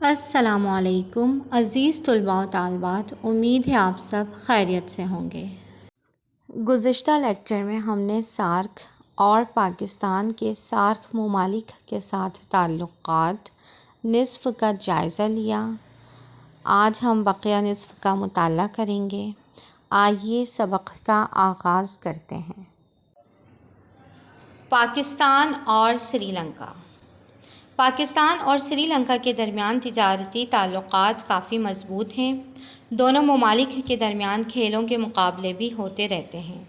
السلام علیکم عزیز طلباء و طالبات، امید ہے آپ سب خیریت سے ہوں گے۔ گزشتہ لیکچر میں ہم نے سارک اور پاکستان کے سارک ممالک کے ساتھ تعلقات نصف کا جائزہ لیا۔ آج ہم بقیہ نصف کا مطالعہ کریں گے۔ آئیے سبق کا آغاز کرتے ہیں۔ پاکستان اور سری لنکا۔ پاکستان اور سری لنکا کے درمیان تجارتی تعلقات کافی مضبوط ہیں۔ دونوں ممالک کے درمیان کھیلوں کے مقابلے بھی ہوتے رہتے ہیں۔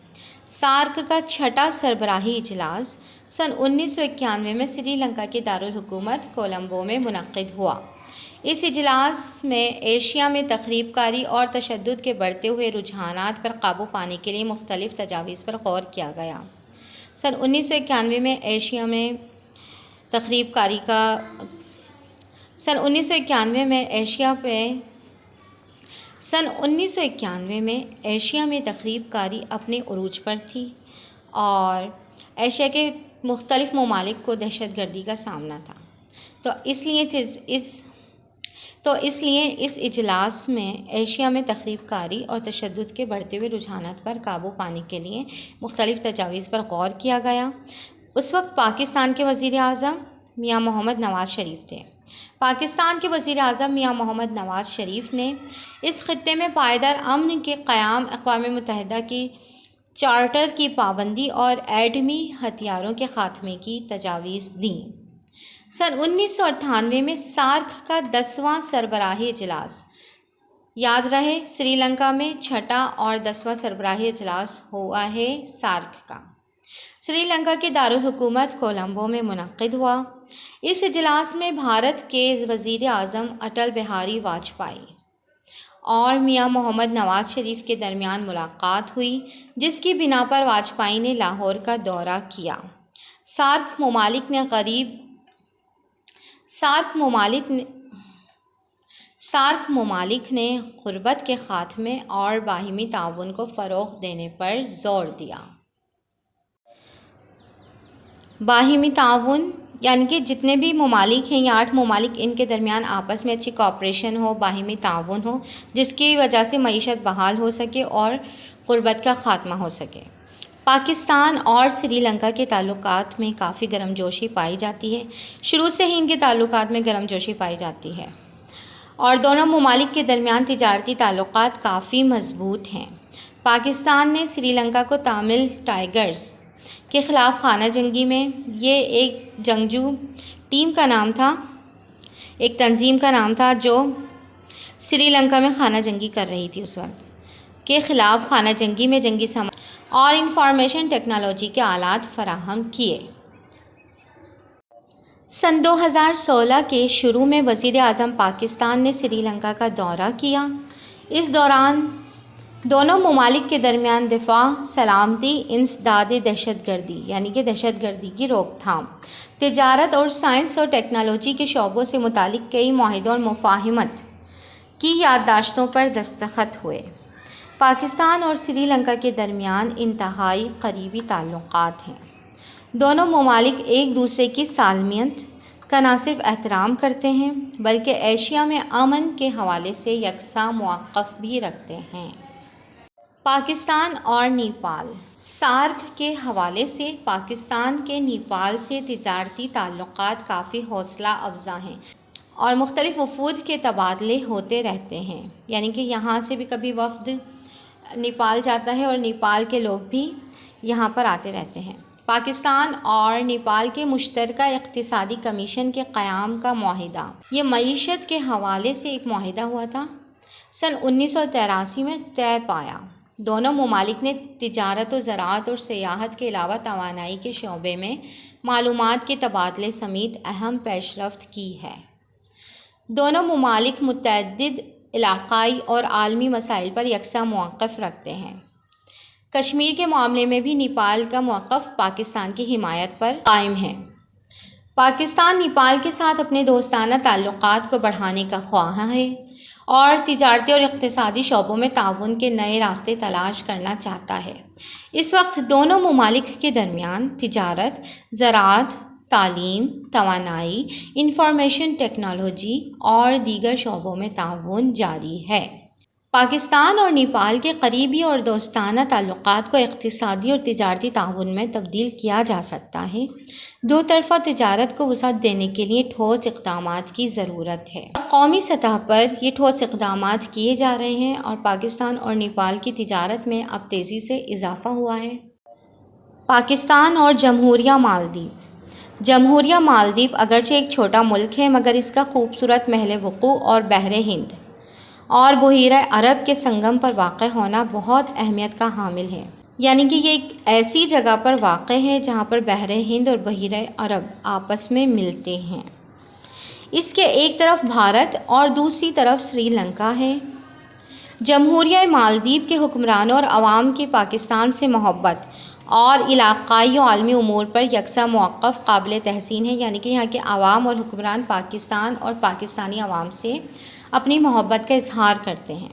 سارک کا چھٹا سربراہی اجلاس سن 1991 میں سری لنکا کے دارالحکومت کولمبو میں منعقد ہوا۔ اس اجلاس میں ایشیا میں تخریب کاری اور تشدد کے بڑھتے ہوئے رجحانات پر قابو پانے کے لیے مختلف تجاویز پر غور کیا گیا۔ سن 1991 میں ایشیا میں تخریب کاری اپنے عروج پر تھی اور ایشیا کے مختلف ممالک کو دہشت گردی کا سامنا تھا۔ تو اس لیے اس اجلاس میں ایشیا میں تخریب کاری اور تشدد کے بڑھتے ہوئے رجحانات پر قابو پانے کے لیے مختلف تجاویز پر غور کیا گیا۔ اس وقت پاکستان کے وزیر اعظم میاں محمد نواز شریف تھے۔ پاکستان کے وزیر اعظم میاں محمد نواز شریف نے اس خطے میں پائیدار امن کے قیام، اقوام متحدہ کی چارٹر کی پابندی اور ایٹمی ہتھیاروں کے خاتمے کی تجاویز دیں۔ سن 1998 میں سارک کا 10واں سربراہی اجلاس، یاد رہے سری لنکا میں چھٹا اور 10واں سربراہی اجلاس ہوا ہے سارک کا، سری لنکا کے دارالحکومت کولمبو میں منعقد ہوا۔ اس اجلاس میں بھارت کے وزیر اعظم اٹل بہاری واجپئی اور میاں محمد نواز شریف کے درمیان ملاقات ہوئی، جس کی بنا پر واجپئی نے لاہور کا دورہ کیا۔ سارک ممالک نے غربت کے خاتمے اور باہمی تعاون کو فروغ دینے پر زور دیا۔ باہمی تعاون یعنی کہ جتنے بھی ممالک ہیں، یہ 8 ممالک، ان کے درمیان آپس میں اچھی کوآپریشن ہو، باہمی تعاون ہو، جس کی وجہ سے معیشت بحال ہو سکے اور غربت کا خاتمہ ہو سکے۔ پاکستان اور سری لنکا کے تعلقات میں کافی گرم جوشی پائی جاتی ہے۔ شروع سے ہی ان کے تعلقات میں گرم جوشی پائی جاتی ہے اور دونوں ممالک کے درمیان تجارتی تعلقات کافی مضبوط ہیں۔ پاکستان نے سری لنکا کو تامل ٹائیگرز کے خلاف خانہ جنگی میں، یہ ایک جنگجو ٹیم کا نام تھا، ایک تنظیم کا نام تھا جو سری لنکا میں خانہ جنگی کر رہی تھی، اس وقت کے خلاف خانہ جنگی میں جنگی سامان اور انفارمیشن ٹیکنالوجی کے آلات فراہم کیے۔ سن 2016 کے شروع میں وزیر اعظم پاکستان نے سری لنکا کا دورہ کیا۔ اس دوران دونوں ممالک کے درمیان دفاع، سلامتی، انسداد دہشت گردی یعنی کہ دہشت گردی کی روک تھام، تجارت اور سائنس اور ٹیکنالوجی کے شعبوں سے متعلق کئی معاہدوں اور مفاہمت کی یادداشتوں پر دستخط ہوئے۔ پاکستان اور سری لنکا کے درمیان انتہائی قریبی تعلقات ہیں۔ دونوں ممالک ایک دوسرے کی سالمیت کا نہ صرف احترام کرتے ہیں بلکہ ایشیا میں امن کے حوالے سے یکساں مواقف بھی رکھتے ہیں۔ پاکستان اور نیپال۔ سارک کے حوالے سے پاکستان کے نیپال سے تجارتی تعلقات کافی حوصلہ افزا ہیں اور مختلف وفود کے تبادلے ہوتے رہتے ہیں، یعنی کہ یہاں سے بھی کبھی وفد نیپال جاتا ہے اور نیپال کے لوگ بھی یہاں پر آتے رہتے ہیں۔ پاکستان اور نیپال کے مشترکہ اقتصادی کمیشن کے قیام کا معاہدہ، یہ معیشت کے حوالے سے ایک معاہدہ ہوا تھا، سن 1983 میں طے پایا۔ دونوں ممالک نے تجارت و زراعت اور سیاحت کے علاوہ توانائی کے شعبے میں معلومات کے تبادلے سمیت اہم پیش رفت کی ہے۔ دونوں ممالک متعدد علاقائی اور عالمی مسائل پر یکساں موقف رکھتے ہیں۔ کشمیر کے معاملے میں بھی نیپال کا موقف پاکستان کی حمایت پر قائم ہے۔ پاکستان نیپال کے ساتھ اپنے دوستانہ تعلقات کو بڑھانے کا خواہاں ہے اور تجارتی اور اقتصادی شعبوں میں تعاون کے نئے راستے تلاش کرنا چاہتا ہے۔ اس وقت دونوں ممالک کے درمیان تجارت، زراعت، تعلیم، توانائی، انفارمیشن ٹیکنالوجی اور دیگر شعبوں میں تعاون جاری ہے۔ پاکستان اور نیپال کے قریبی اور دوستانہ تعلقات کو اقتصادی اور تجارتی تعاون میں تبدیل کیا جا سکتا ہے۔ دو طرفہ تجارت کو وسعت دینے کے لیے ٹھوس اقدامات کی ضرورت ہے۔ قومی سطح پر یہ ٹھوس اقدامات کیے جا رہے ہیں اور پاکستان اور نیپال کی تجارت میں اب تیزی سے اضافہ ہوا ہے۔ پاکستان اور جمہوریہ مالدیپ۔ جمہوریہ مالدیپ اگرچہ ایک چھوٹا ملک ہے، مگر اس کا خوبصورت محل وقوع اور بحر ہند اور بحیرہ عرب کے سنگم پر واقع ہونا بہت اہمیت کا حامل ہے۔ یعنی کہ یہ ایک ایسی جگہ پر واقع ہے جہاں پر بحر ہند اور بحیرہ عرب آپس میں ملتے ہیں۔ اس کے ایک طرف بھارت اور دوسری طرف سری لنکا ہے۔ جمہوریہ مالدیپ کے حکمرانوں اور عوام کی پاکستان سے محبت اور علاقائی و عالمی امور پر یکساں موقف قابل تحسین ہے۔ یعنی کہ یہاں کے عوام اور حکمران پاکستان اور پاکستانی عوام سے اپنی محبت کا اظہار کرتے ہیں۔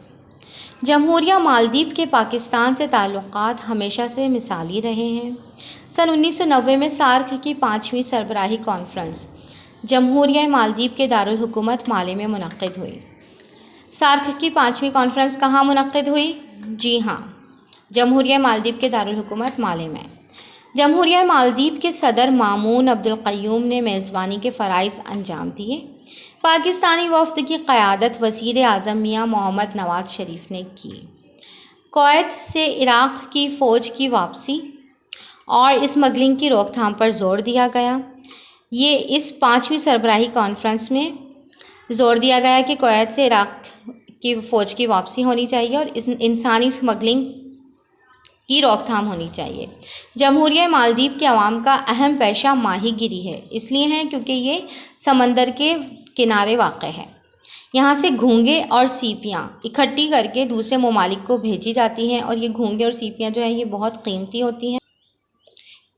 جمہوریہ مالدیپ کے پاکستان سے تعلقات ہمیشہ سے مثالی رہے ہیں۔ سن 1990 میں سارک کی 5ویں سربراہی کانفرنس جمہوریہ مالدیپ کے دارالحکومت مالے میں منعقد ہوئی۔ سارک کی 5ویں کانفرنس کہاں منعقد ہوئی؟ جی ہاں، جمہوریہ مالدیپ کے دارالحکومت مالے میں۔ جمہوریہ مالدیپ کے صدر مامون عبدالقیوم نے میزبانی کے فرائض انجام دیے۔ پاکستانی وفد کی قیادت وزیر اعظم میاں محمد نواز شریف نے کی۔ کویت سے عراق کی فوج کی واپسی اور اسمگلنگ کی روک تھام پر زور دیا گیا۔ یہ اس 5ویں سربراہی کانفرنس میں زور دیا گیا کہ کویت سے عراق کی فوج کی واپسی ہونی چاہیے اور انسانی اسمگلنگ کی روک تھام ہونی چاہیے۔ جمہوریہ مالدیپ کے عوام کا اہم پیشہ ماہی گیری ہے، اس لیے ہے کیونکہ یہ سمندر کے کنارے واقع ہے۔ یہاں سے گھونگے اور سیپیاں اکٹھی کر کے دوسرے ممالک کو بھیجی جاتی ہیں، اور یہ گھونگے اور سیپیاں جو ہیں یہ بہت قیمتی ہوتی ہیں۔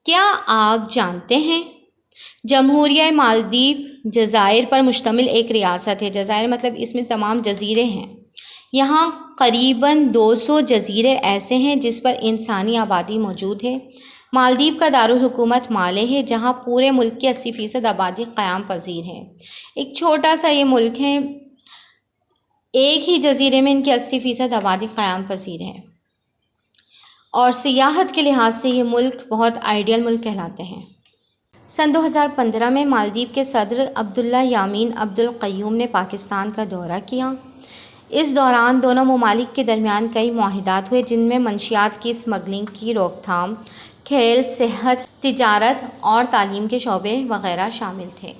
کیا آپ جانتے ہیں جمہوریہ مالدیپ جزائر پر مشتمل ایک ریاست ہے؟ جزائر مطلب اس میں تمام جزیرے ہیں۔ یہاں قریباً 200 جزیرے ایسے ہیں جس پر انسانی آبادی موجود ہے۔ مالدیپ کا دارالحکومت مالے ہے، جہاں پورے ملک کی 80% آبادی قیام پذیر ہے۔ ایک چھوٹا سا یہ ملک ہے، ایک ہی جزیرے میں ان کی 80% آبادی قیام پذیر ہے، اور سیاحت کے لحاظ سے یہ ملک بہت آئیڈیل ملک کہلاتے ہیں۔ سن 2015 میں مالدیپ کے صدر عبداللہ یامین عبدالقیوم نے پاکستان کا دورہ کیا۔ اس دوران دونوں ممالک کے درمیان کئی معاہدات ہوئے، جن میں منشیات کی اسمگلنگ کی روک تھام، کھیل، صحت، تجارت اور تعلیم کے شعبے وغیرہ شامل تھے۔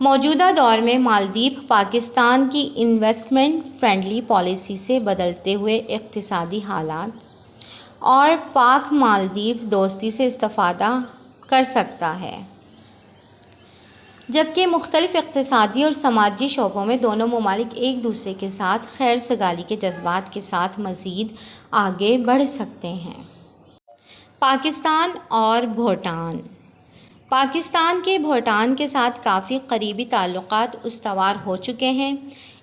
موجودہ دور میں مالدیپ پاکستان کی انویسٹمنٹ فرینڈلی پالیسی سے بدلتے ہوئے اقتصادی حالات اور پاک مالدیپ دوستی سے استفادہ کر سکتا ہے، جبکہ مختلف اقتصادی اور سماجی شعبوں میں دونوں ممالک ایک دوسرے کے ساتھ خیر سگالی کے جذبات کے ساتھ مزید آگے بڑھ سکتے ہیں۔ پاکستان اور بھوٹان۔ پاکستان کے بھوٹان کے ساتھ کافی قریبی تعلقات استوار ہو چکے ہیں۔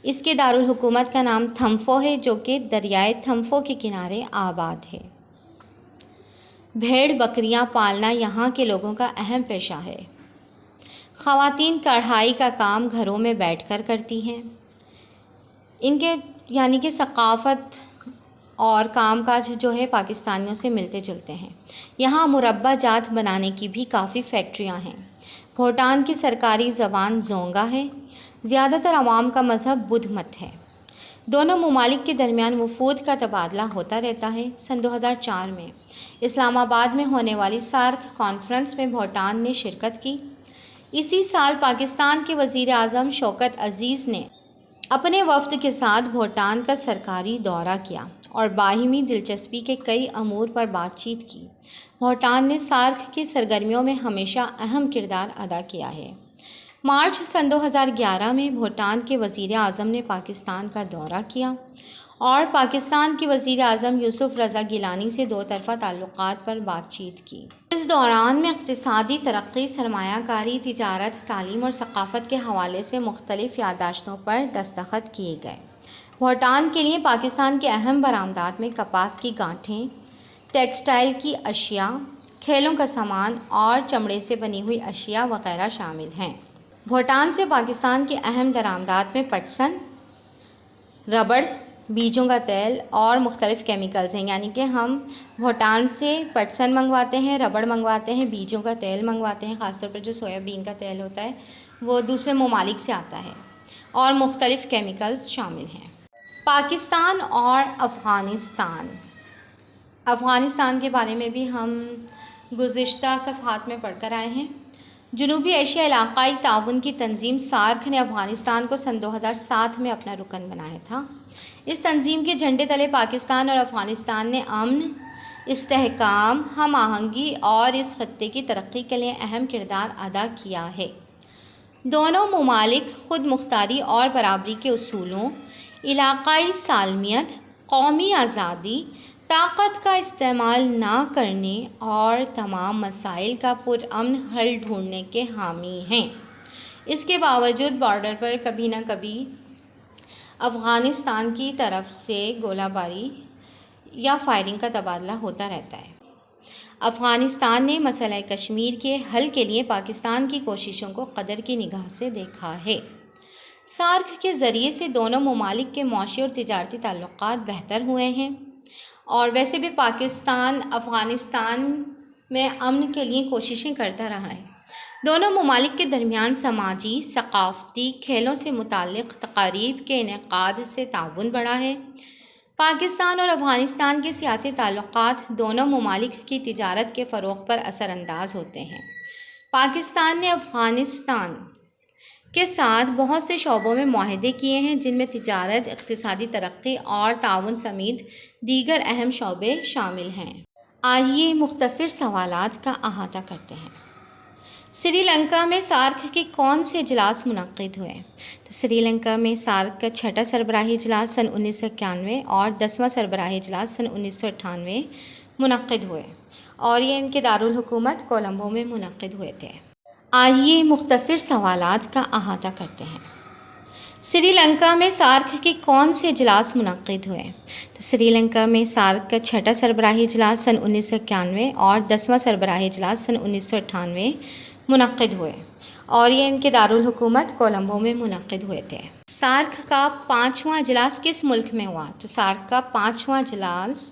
اس کے دارالحکومت کا نام تھمفو ہے، جو کہ دریائے تھمفو کے کنارے آباد ہے۔ بھیڑ بکریاں پالنا یہاں کے لوگوں کا اہم پیشہ ہے۔ خواتین کڑھائی کا کام گھروں میں بیٹھ کر کرتی ہیں۔ ان کے یعنی کہ ثقافت اور کام کاج جو ہے پاکستانیوں سے ملتے جلتے ہیں۔ یہاں مربع جات بنانے کی بھی کافی فیکٹریاں ہیں۔ بھوٹان کی سرکاری زبان زونگا ہے۔ زیادہ تر عوام کا مذہب بدھ مت ہے۔ دونوں ممالک کے درمیان وفود کا تبادلہ ہوتا رہتا ہے۔ سن 2004 میں اسلام آباد میں ہونے والی سارک کانفرنس میں بھوٹان نے شرکت کی۔ اسی سال پاکستان کے وزیر اعظم شوکت عزیز نے اپنے وفد کے ساتھ بھوٹان کا سرکاری دورہ کیا اور باہمی دلچسپی کے کئی امور پر بات چیت کی۔ بھوٹان نے سارک کی سرگرمیوں میں ہمیشہ اہم کردار ادا کیا ہے۔ مارچ سن 2011 میں بھوٹان کے وزیر اعظم نے پاکستان کا دورہ کیا اور پاکستان کے وزیر اعظم یوسف رضا گیلانی سے دو طرفہ تعلقات پر بات چیت کی۔ اس دوران میں اقتصادی ترقی، سرمایہ کاری، تجارت، تعلیم اور ثقافت کے حوالے سے مختلف یادداشتوں پر دستخط کیے گئے۔ بھوٹان کے لیے پاکستان کے اہم برآمدات میں کپاس کی گانٹھیں، ٹیکسٹائل کی اشیاء، کھیلوں کا سامان اور چمڑے سے بنی ہوئی اشیاء وغیرہ شامل ہیں۔ بھوٹان سے پاکستان کی اہم درآمدات میں پٹسن، ربڑ، بیجوں کا تیل اور مختلف کیمیکلز ہیں، یعنی کہ ہم بھوٹان سے پٹسن منگواتے ہیں، ربڑ منگواتے ہیں، بیجوں کا تیل منگواتے ہیں، خاص طور پر جو سویا بین کا تیل ہوتا ہے وہ دوسرے ممالک سے آتا ہے، اور مختلف کیمیکلز شامل ہیں۔ پاکستان اور افغانستان کے بارے میں بھی ہم گزشتہ صفحات میں پڑھ کر آئے ہیں۔ جنوبی ایشیا علاقائی تعاون کی تنظیم سارک نے افغانستان کو سن 2007 میں اپنا رکن بنایا تھا۔ اس تنظیم کے جھنڈے تلے پاکستان اور افغانستان نے امن، استحکام، ہم آہنگی اور اس خطے کی ترقی کے لیے اہم کردار ادا کیا ہے۔ دونوں ممالک خود مختاری اور برابری کے اصولوں، علاقائی سالمیت، قومی آزادی، طاقت کا استعمال نہ کرنے اور تمام مسائل کا پرامن حل ڈھونڈنے کے حامی ہیں۔ اس کے باوجود بارڈر پر کبھی نہ کبھی افغانستان کی طرف سے گولہ باری یا فائرنگ کا تبادلہ ہوتا رہتا ہے۔ افغانستان نے مسئلہ کشمیر کے حل کے لیے پاکستان کی کوششوں کو قدر کی نگاہ سے دیکھا ہے۔ سارک کے ذریعے سے دونوں ممالک کے معاشی اور تجارتی تعلقات بہتر ہوئے ہیں، اور ویسے بھی پاکستان افغانستان میں امن کے لیے کوششیں کرتا رہا ہے۔ دونوں ممالک کے درمیان سماجی، ثقافتی، کھیلوں سے متعلق تقاریب کے انعقاد سے تعاون بڑھا ہے۔ پاکستان اور افغانستان کے سیاسی تعلقات دونوں ممالک کی تجارت کے فروغ پر اثر انداز ہوتے ہیں۔ پاکستان نے افغانستان کے ساتھ بہت سے شعبوں میں معاہدے کیے ہیں، جن میں تجارت، اقتصادی ترقی اور تعاون سمیت دیگر اہم شعبے شامل ہیں۔ آئیے مختصر سوالات کا احاطہ کرتے ہیں۔ سری لنکا میں سارک کے کون سے اجلاس منعقد ہوئے؟ تو سری لنکا میں سارک کا 6واں سربراہی اجلاس سن 1991 اور 10واں سربراہی اجلاس سن 1998 منعقد ہوئے، اور یہ ان کے دارالحکومت کولمبو میں منعقد ہوئے تھے۔ آئیے مختصر سوالات کا احاطہ کرتے ہیں۔ سری لنکا میں سارک کے کون سے اجلاس منعقد ہوئے؟ تو سری لنکا میں سارک کا 6واں سربراہی اجلاس سن 1991 اور 10واں سربراہی اجلاس سن 1998 منعقد ہوئے، اور یہ ان کے دارالحکومت کولمبو میں منعقد ہوئے تھے۔ سارک کا 5واں اجلاس کس ملک میں ہوا؟ تو سارک کا 5واں اجلاس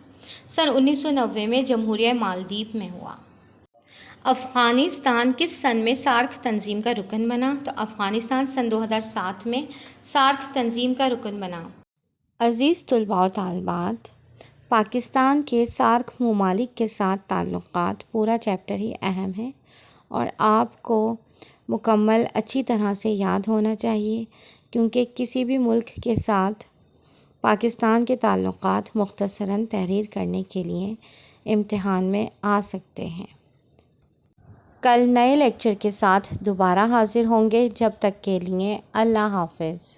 سن 1990 میں جمہوریہ مالدیپ میں ہوا۔ افغانستان کس سن میں سارک تنظیم کا رکن بنا؟ تو افغانستان سن 2007 میں سارک تنظیم کا رکن بنا۔ عزیز طلباء و طالبات، پاکستان کے سارک ممالک کے ساتھ تعلقات پورا چیپٹر ہی اہم ہے، اور آپ کو مکمل اچھی طرح سے یاد ہونا چاہیے، کیونکہ کسی بھی ملک کے ساتھ پاکستان کے تعلقات مختصراً تحریر کرنے کے لیے امتحان میں آ سکتے ہیں۔ کل نئے لیکچر کے ساتھ دوبارہ حاضر ہوں گے، جب تک کے لیے اللہ حافظ۔